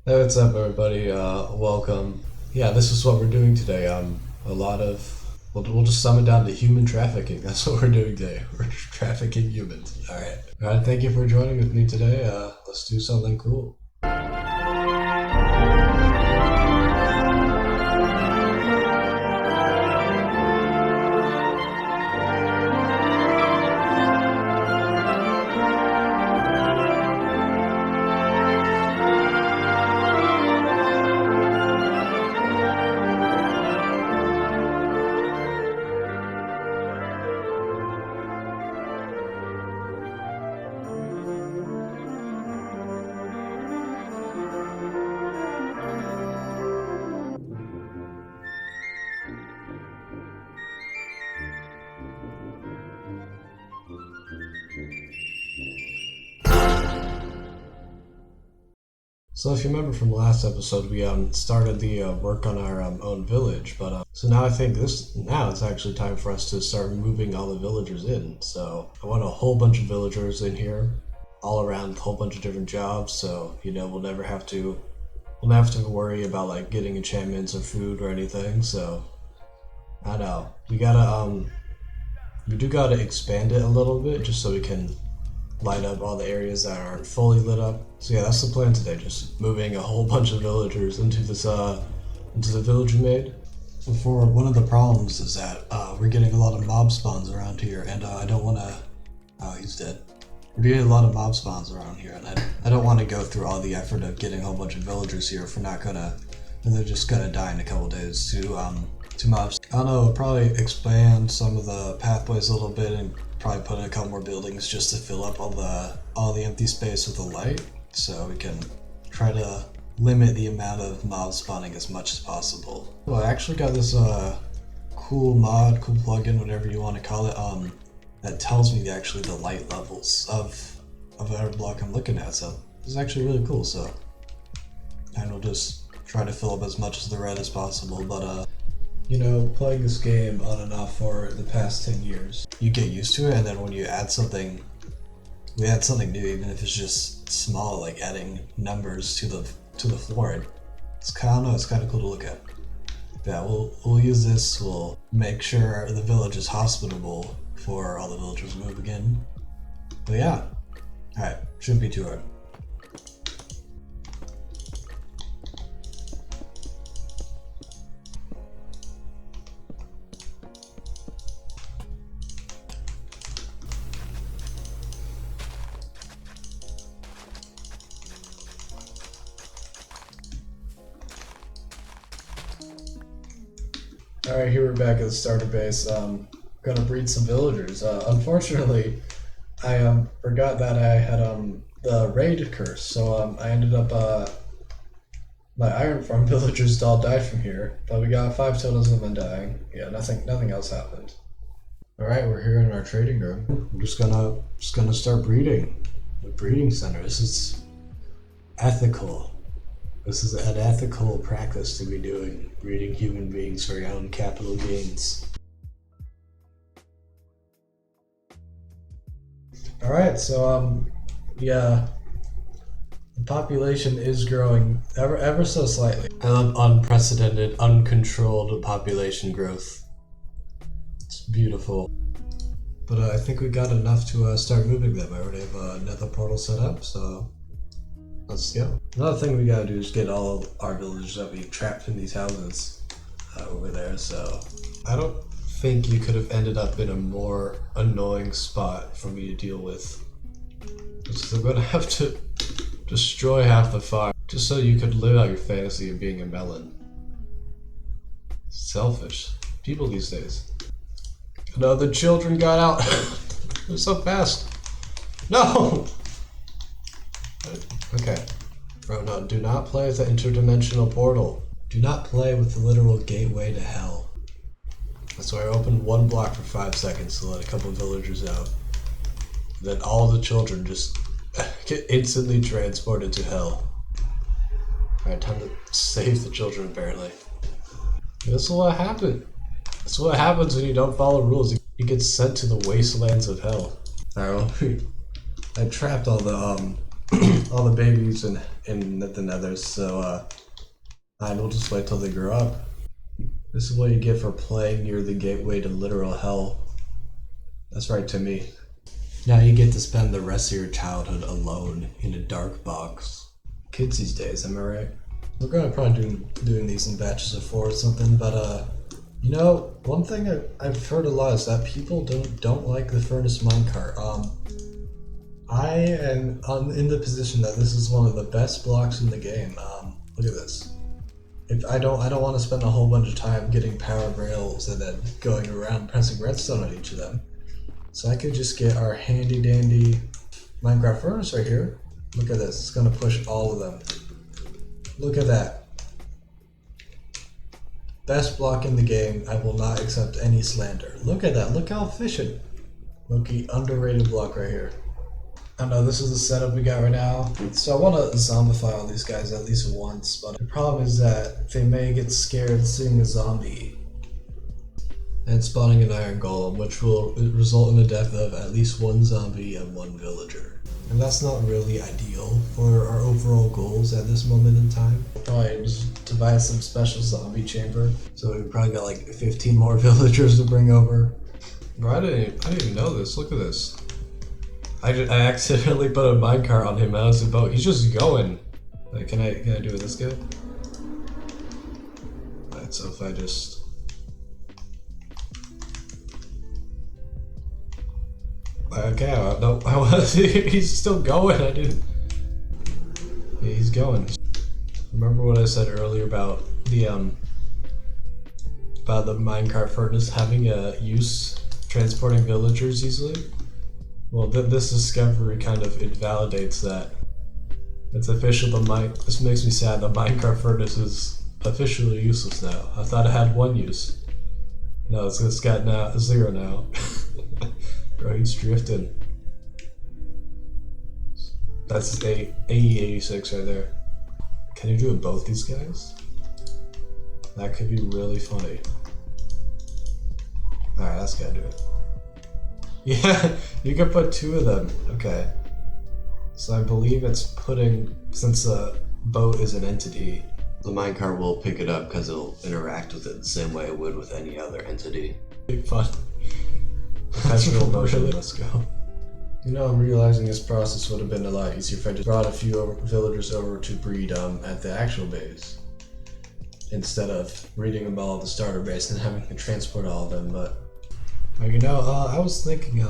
Hey, what's up, everybody? Welcome. Yeah, this is what we're doing today. We'll just sum it down to human trafficking. That's what we're doing today. We're trafficking humans. All right. Thank you for joining with me today. Let's do something cool. So, if you remember from the last episode, we started the work on our own village. So now I think now it's actually time for us to start moving all the villagers in. So I want a whole bunch of villagers in here, all around, a whole bunch of different jobs. So we'll never have to worry about like getting enchantments or food or anything. So I know we do gotta expand it a little bit just so we can light up all the areas that aren't fully lit up. So yeah, that's the plan today. Just moving a whole bunch of villagers into into the village we made. Before, one of the problems is that we're getting a lot of mob spawns around here, and I don't want to. Oh, he's dead. We're getting a lot of mob spawns around here, and I don't want to go through all the effort of getting a whole bunch of villagers here if we're not gonna, and they're just gonna die in a couple days to mobs. I don't know. We'll probably expand some of the pathways a little bit and probably put in a couple more buildings just to fill up all the empty space with the light, so we can try to limit the amount of mob spawning as much as possible. Well, I actually got this cool plugin, whatever you want to call it, that tells me actually the light levels of every block I'm looking at. So it's actually really cool. So, and we'll just try to fill up as much of the red as possible. Playing this game on and off for the past 10 years, you get used to it, and then when we add something new, even if it's just small, like adding numbers to the floor. It's kind of cool to look at. Yeah, we'll use this. We'll make sure the village is hospitable before all the villagers move again. But yeah, all right, shouldn't be too hard. All right, here we're back at the starter base. Gonna breed some villagers. Unfortunately, I forgot that I had the raid curse, so I ended up my iron farm villagers all died from here, but we got 5 totals of them dying. Yeah, nothing else happened. All right, we're here in our trading room. I'm just gonna start breeding. The breeding center. This is ethical. This is an ethical practice to be doing, breeding human beings for your own capital gains. Alright, so yeah, the population is growing ever so slightly. I love unprecedented, uncontrolled population growth. It's beautiful. But I think we got enough to start moving them. I already have another portal set up, so let's go. Another thing we gotta do is get all of our villagers that we've trapped in these houses over there, so I don't think you could have ended up in a more annoying spot for me to deal with. So I'm gonna have to destroy half the farm just so you could live out your fantasy of being a melon. Selfish. People these days. No, the children got out. They're so fast. No! Okay. Bro, no, do not play with the interdimensional portal. Do not play with the literal gateway to hell. That's why I opened one block for 5 seconds to let a couple villagers out. Then all the children just get instantly transported to hell. Alright, time to save the children, apparently. This is what happened. This is what happens when you don't follow rules. You get sent to the wastelands of hell. Alright, well, I trapped all the all the babies in the Nether. So and we'll just wait till they grow up. This is what you get for playing near the gateway to literal hell. That's right to me. Now you get to spend the rest of your childhood alone in a dark box. Kids these days, am I right? We're gonna probably doing these in batches of 4 or something, but you know, one thing I've heard a lot is that people don't like the furnace minecart. I am in the position that this is one of the best blocks in the game. Look at this. If I don't want to spend a whole bunch of time getting powered rails and then going around pressing redstone on each of them. So I could just get our handy dandy Minecraft furnace right here. Look at this, it's gonna push all of them. Look at that. Best block in the game, I will not accept any slander. Look at that, look how efficient. Loki, underrated block right here. I know this is the setup we got right now. So I want to zombify all these guys at least once, but the problem is that they may get scared seeing a zombie and spawning an iron golem, which will result in the death of at least 1 zombie and 1 villager. And that's not really ideal for our overall goals at this moment in time. We'll probably just devise some special zombie chamber. So we probably got like 15 more villagers to bring over. Bro, I didn't even know this. Look at this. I accidentally put a minecart on him as a boat. He's just going. Wait, can I do it this good? Alright, so if I just... Okay, no, he's still going. I didn't... Yeah, he's going. Remember what I said earlier about the minecart furnace having a use transporting villagers easily? Well, this discovery kind of invalidates that. It's official. This makes me sad. The minecart furnace is officially useless now. I thought it had 1 use. No, it's got now 0 now. Bro, he's drifting. That's AE86 right there. Can you do it with both these guys? That could be really funny. Alright, that's gotta do it. Yeah, you can put 2 of them. Okay. So I believe it's putting, since the boat is an entity, the minecart will pick it up because it'll interact with it the same way it would with any other entity. Big fun. Perpetual motion, really? Let's go. You know, I'm realizing this process would have been a lot easier if I just brought a few villagers over to breed at the actual base, instead of breeding them all at the starter base and having to transport all of them, but... You know, I was thinking,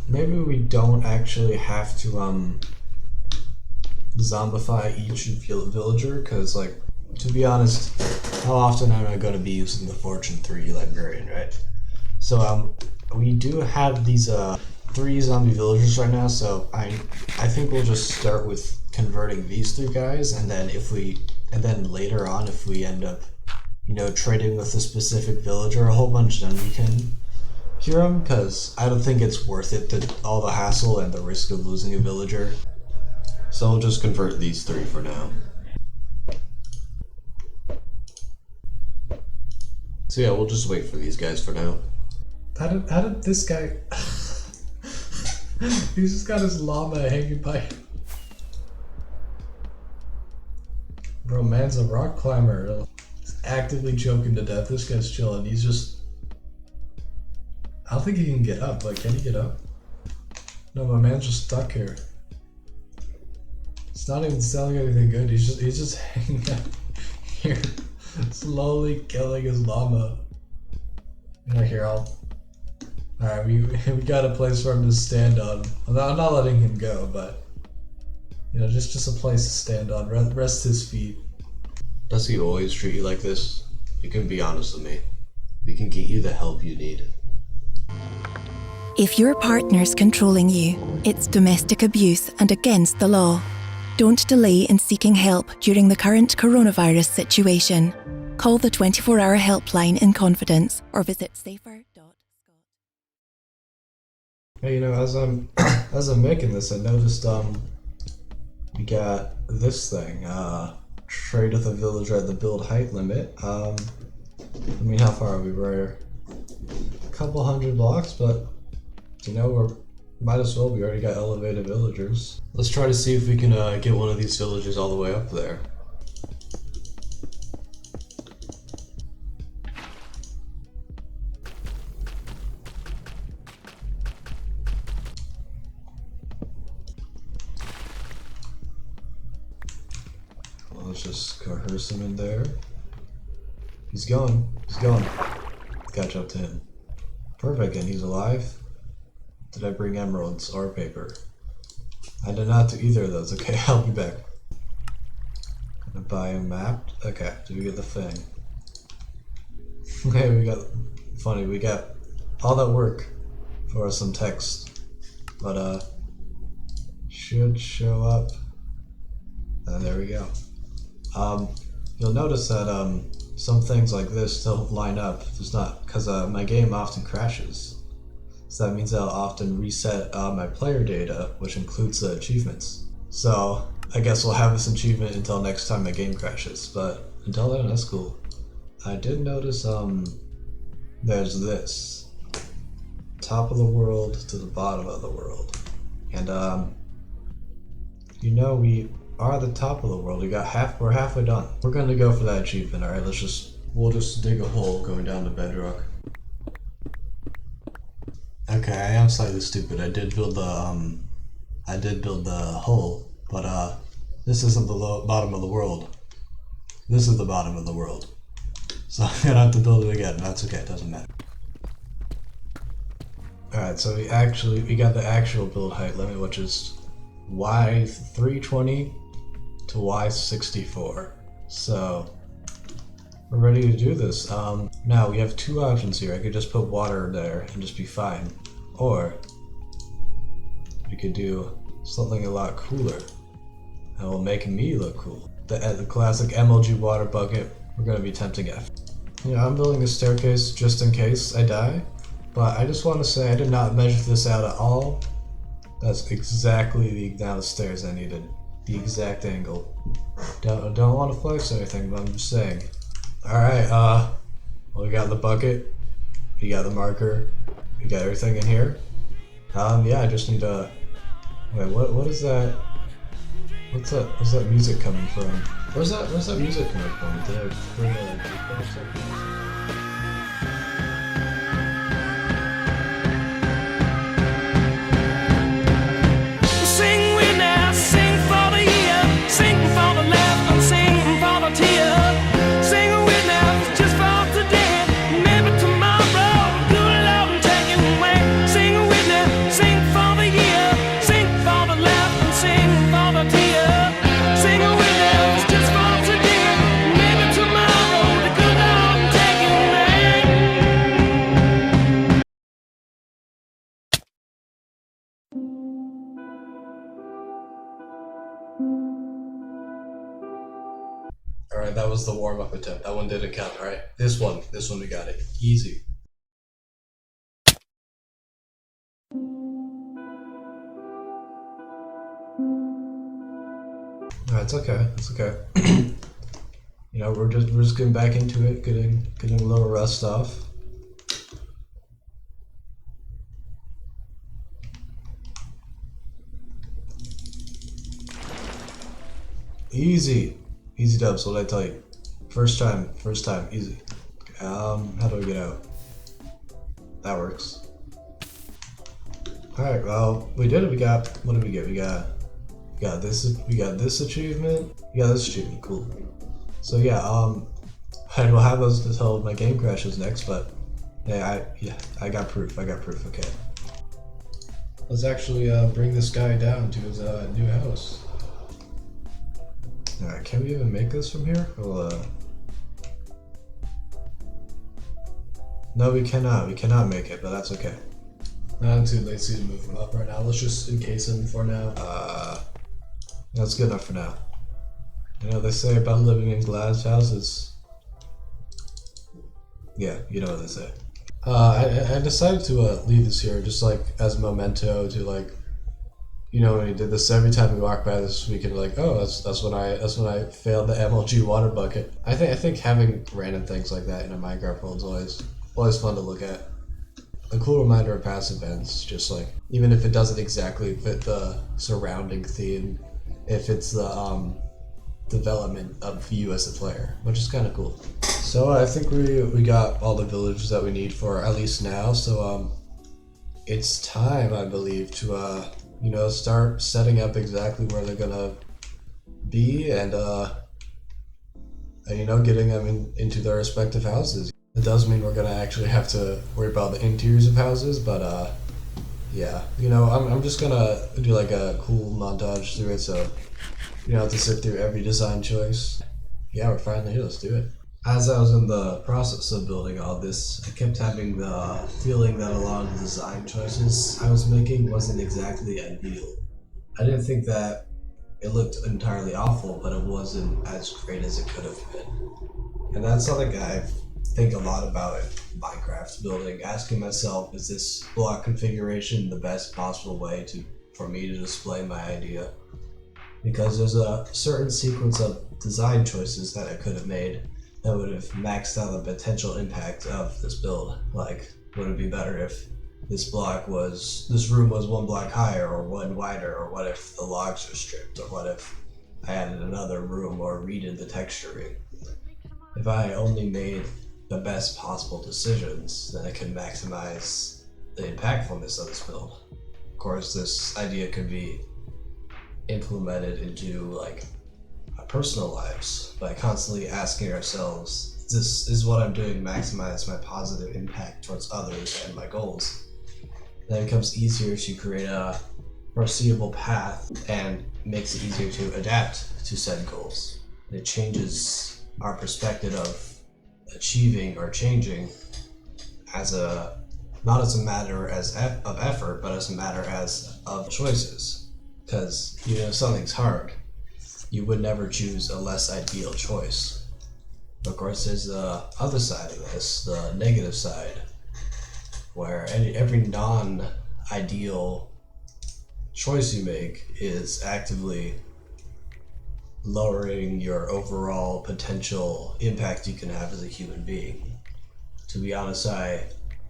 maybe we don't actually have to, zombify each villager, because, like, to be honest, how often am I going to be using the Fortune 3 librarian, right? So, we do have these, 3 zombie villagers right now, so I think we'll just start with converting these 3 guys, and then later on, if we end up, you know, trading with a specific villager a whole bunch, then we can cure him, because I don't think it's worth it, all the hassle and the risk of losing a villager. So I'll just convert these 3 for now. So yeah, we'll just wait for these guys for now. How did this guy... He's just got his llama hanging by... Bro, man's a rock climber. He's actively choking to death. This guy's chilling. He's just... I don't think he can get up. Like, can he get up? No, my man's just stuck here. It's not even selling anything good. He's just hanging out here, slowly killing his llama. Right here, alright, we got a place for him to stand on. I'm not letting him go, but you know, just a place to stand on. Rest his feet. Does he always treat you like this? You can be honest with me. We can get you the help you need. If your partner's controlling you, it's domestic abuse and against the law. Don't delay in seeking help during the current coronavirus situation. Call the 24-hour helpline in confidence or visit safer.scot. Hey, you know, as I'm making this, I noticed we got this thing. Trade with a villager at the build height limit. I mean, how far are we? We're a couple hundred blocks, but you know, Might as well, we already got elevated villagers. Let's try to see if we can get one of these villages all the way up there. Well, let's just coerce him in there. He's going. He's going. Catch up to him. Perfect, and he's alive. Did I bring emeralds or paper? I did not do either of those. Okay, I'll be back. Gonna buy a map. Okay, did we get the thing? Okay, we got... Funny, we got all that work for some text. But, should show up. And there we go. You'll notice that, some things like this don't line up. There's not, because my game often crashes. So that means I'll often reset my player data, which includes the achievements. So I guess we'll have this achievement until next time my game crashes, but until then, that's cool. I did notice there's this. Top of the world to the bottom of the world. And you know, we are at the top of the world. We're halfway done. We're gonna go for that achievement, alright? We'll just dig a hole going down to bedrock. Okay, I am slightly stupid. I did build the hole, but this isn't the bottom of the world. This is the bottom of the world. So I'm gonna have to build it again. That's okay, it doesn't matter. Alright, so we got the actual build height limit, which is Y320 to Y64. So we're ready to do this. Now we have two options here. I could just put water there and just be fine. Or we could do something a lot cooler and will make me look cool. The classic MLG water bucket we're going to be attempting at. You know, I'm building a staircase just in case I die, but I just want to say I did not measure this out at all. That's exactly the amount of stairs I needed. The exact angle. Don't want to flex or anything, but I'm just saying. Alright, well, we got the bucket, we got the marker, we got everything in here. Yeah, I just need to... Wait, what is that? What's that music coming from? Where's that music coming from? Did I bring that? Alright, that was the warm-up attempt. That one didn't count, alright? This one we got it. Easy. Alright, it's okay. It's okay. You know, we're just getting back into it, getting a little rust off. Easy. Easy dubs, what did I tell you? First time, easy. Okay, how do I get out? That works. Alright, well, we did it. What did we get? We got this achievement. We got this achievement, cool. So yeah, I will have those until my game crashes next, but yeah, I got proof, okay. Let's actually bring this guy down to his new house. Alright, can we even make this from here? Well, no, we cannot. We cannot make it, but that's okay. Not too lazy to move him up right now. Let's just encase him for now. That's good enough for now. You know, they say about living in glass houses. Yeah, you know what they say. I decided to leave this here just like as a memento to like, you know, when we did this every time we walk by this, we could like, oh, that's when I failed the MLG water bucket. I think having random things like that in a Minecraft world is always fun to look at. a cool reminder of past events, just like, even if it doesn't exactly fit the surrounding theme, it fits the development of you as a player, which is kind of cool. So I think we got all the villages that we need for at least now, so it's time, I believe, to start setting up exactly where they're gonna be, and getting them into their respective houses. It does mean we're gonna actually have to worry about the interiors of houses, but yeah, I'm just gonna do like a cool montage through it, so you don't have to sit through every design choice. Yeah, we're finally here, let's do it. As I was in the process of building all this, I kept having the feeling that a lot of the design choices I was making wasn't exactly ideal. I didn't think that it looked entirely awful, but it wasn't as great as it could have been. And that's something I think a lot about in Minecraft building, asking myself, is this block configuration the best possible way for me to display my idea? Because there's a certain sequence of design choices that I could have made that would have maxed out the potential impact of this build. Like, would it be better if this room was one block higher or one wider, or what if the logs are stripped, or what if I added another room or redid the texturing? If I only made the best possible decisions, then I could maximize the impactfulness of this build. Of course, this idea could be implemented into like our personal lives by constantly asking ourselves, is what I'm doing maximize my positive impact towards others and my goals? Then it becomes easier to create a foreseeable path and makes it easier to adapt to said goals. It changes our perspective of achieving or changing not as a matter of effort, but as a matter of choices. Because if something's hard, you would never choose a less ideal choice. Of course, there's the other side of this, the negative side, where every non-ideal choice you make is actively lowering your overall potential impact you can have as a human being. To be honest, I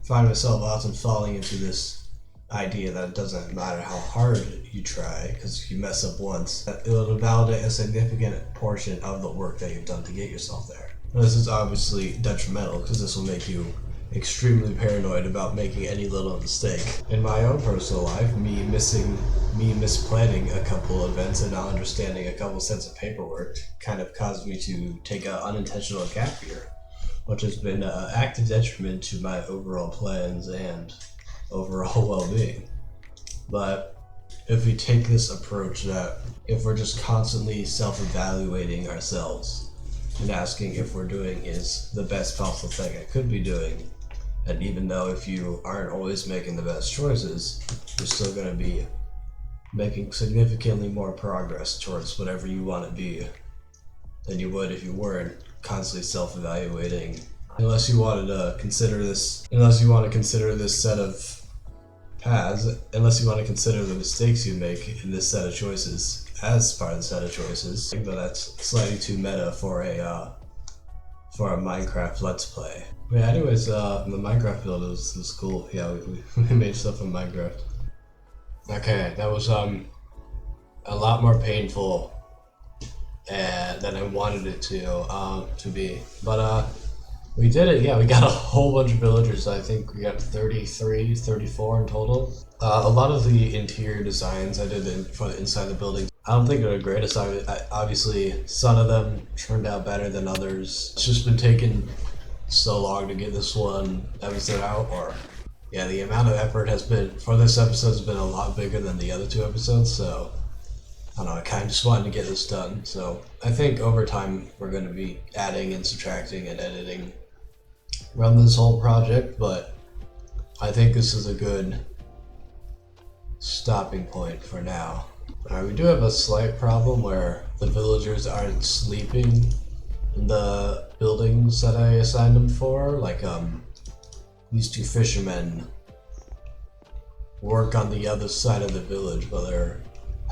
find myself often falling into this idea that it doesn't matter how hard you try, because if you mess up once, it will invalidate a significant portion of the work that you've done to get yourself there. Now, this is obviously detrimental, because this will make you extremely paranoid about making any little mistake. In my own personal life, me misplanning a couple events and not understanding a couple sets of paperwork kind of caused me to take an unintentional gap year, which has been an active detriment to my overall plans and overall well-being. But if we take this approach that if we're just constantly self-evaluating ourselves and asking if we're doing is the best possible thing I could be doing, and even though if you aren't always making the best choices, you're still going to be making significantly more progress towards whatever you want to be than you would if you weren't constantly self-evaluating. Unless you want to consider this set of paths, unless you want to consider the mistakes you make in this set of choices as part of the set of choices. But that's slightly too meta for a Minecraft Let's Play. Yeah, anyways, the Minecraft build was cool. Yeah, we made stuff in Minecraft. Okay, that was a lot more painful than I wanted it to be. But we did it. Yeah, we got a whole bunch of villagers. I think we got 33, 34 in total. A lot of the interior designs I did for the inside the building, I don't think they're the greatest. Obviously, some of them turned out better than others. It's just been taking so long to get this one episode out, or yeah, the amount of effort for this episode has been a lot bigger than the other two episodes, so I don't know, I kind of just wanted to get this done. So I think over time we're going to be adding and subtracting and editing around this whole project, but I think this is a good stopping point for now. Alright, we do have a slight problem where the villagers aren't sleeping in the buildings that I assigned them for. Like, these two fishermen work on the other side of the village, but they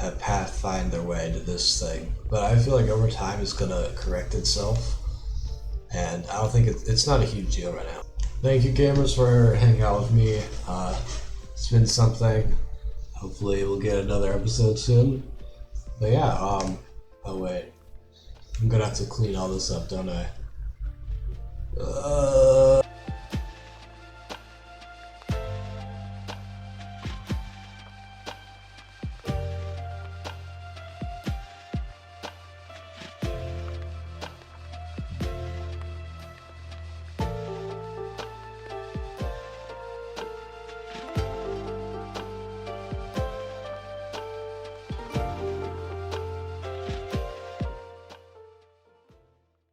have pathfind their way to this thing. But I feel like over time it's gonna correct itself, and I don't think it's not a huge deal right now. thank you gamers for hanging out with me. It's been something. Hopefully we'll get another episode soon. But yeah, oh wait. I'm gonna have to clean all this up, don't I?